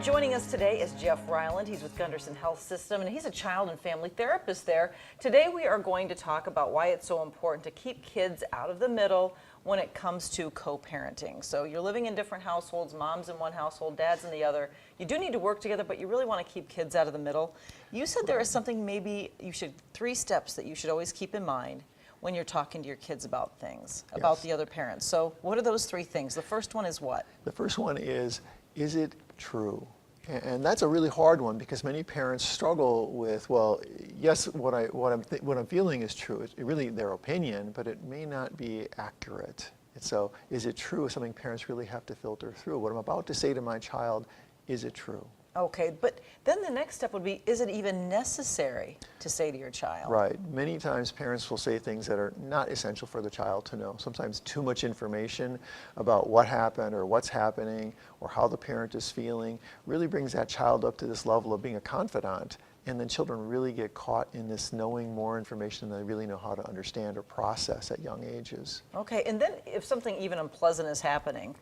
Joining us today is Jeff Ryland. He's with Gunderson Health System, and he's a child and family therapist there. Today we are going to talk about why it's so important to keep kids out of the middle when it comes to co-parenting. So you're living in different households, mom's in one household, dad's in the other. You do need to work together, but you really want to keep kids out of the middle. You said there is something, maybe you should, 3 steps that you should always keep in mind when you're talking to your kids about things, about the other parents. So what are those 3 things? The first one is what? The first one is it true? And that's a really hard one because many parents struggle with, well, yes, what I'm feeling is true. It's really their opinion, but it may not be accurate. And so, is it true? Is something parents really have to filter through. What I'm about to say to my child, is it true? Okay, but then the next step would be, is it even necessary to say to your child? Right. Many times parents will say things that are not essential for the child to know. Sometimes too much information about what happened or what's happening or how the parent is feeling really brings that child up to this level of being a confidant. And then children really get caught in this knowing more information than they really know how to understand or process at young ages. Okay, and then if something even unpleasant is happening,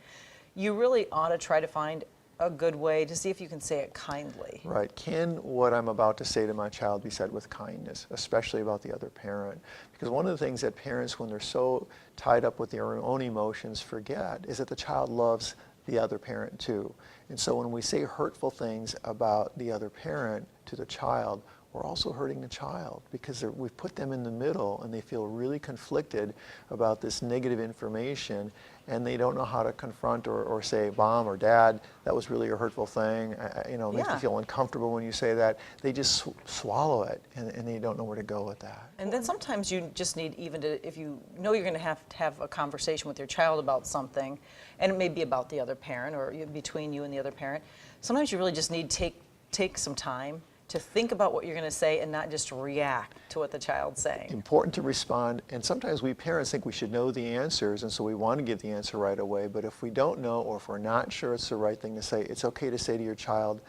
you really ought to try to find a good way to see if you can say it kindly. Right. Can what I'm about to say to my child be said with kindness, especially about the other parent? Because one of the things that parents, when they're so tied up with their own emotions, forget is that the child loves the other parent too. And so when we say hurtful things about the other parent to the child, we're also hurting the child because we've put them in the middle and they feel really conflicted about this negative information and they don't know how to confront or say, Mom or Dad, that was really a hurtful thing. It makes me feel uncomfortable when you say that. They just swallow it and they don't know where to go with that. And then sometimes you just need even to, if you know you're going to have a conversation with your child about something, and it may be about the other parent or between you and the other parent, sometimes you really just need to take some time to think about what you're going to say and not just react to what the child's saying. Important to respond, and sometimes we parents think we should know the answers, and so we want to give the answer right away, but if we don't know or if we're not sure it's the right thing to say, it's okay to say to your child,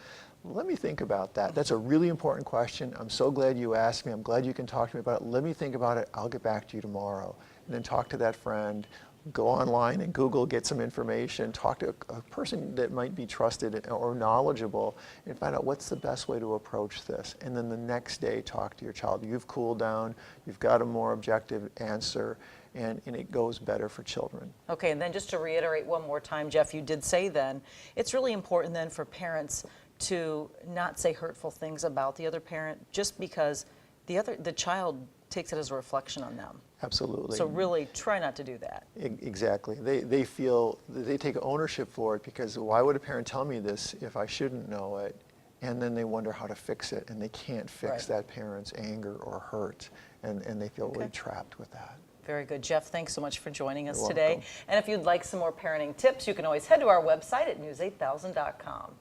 let me think about that. That's a really important question. I'm so glad you asked me. I'm glad you can talk to me about it. Let me think about it. I'll get back to you tomorrow. And then talk to that friend. Go online and Google, get some information, talk to a person that might be trusted or knowledgeable and find out what's the best way to approach this. And then the next day talk to your child. You've cooled down, you've got a more objective answer, and it goes better for children. Okay, and then just to reiterate one more time, Jeff, you did say then, it's really important then for parents to not say hurtful things about the other parent just because the child takes it as a reflection on them. Absolutely. So really try not to do that. Exactly. They feel, they take ownership for it because why would a parent tell me this if I shouldn't know it? And then they wonder how to fix it and they can't fix that parent's anger or hurt and they feel really trapped with that. Very good. Jeff, thanks so much for joining us You're today. welcome. And if you'd like some more parenting tips, you can always head to our website at news8000.com.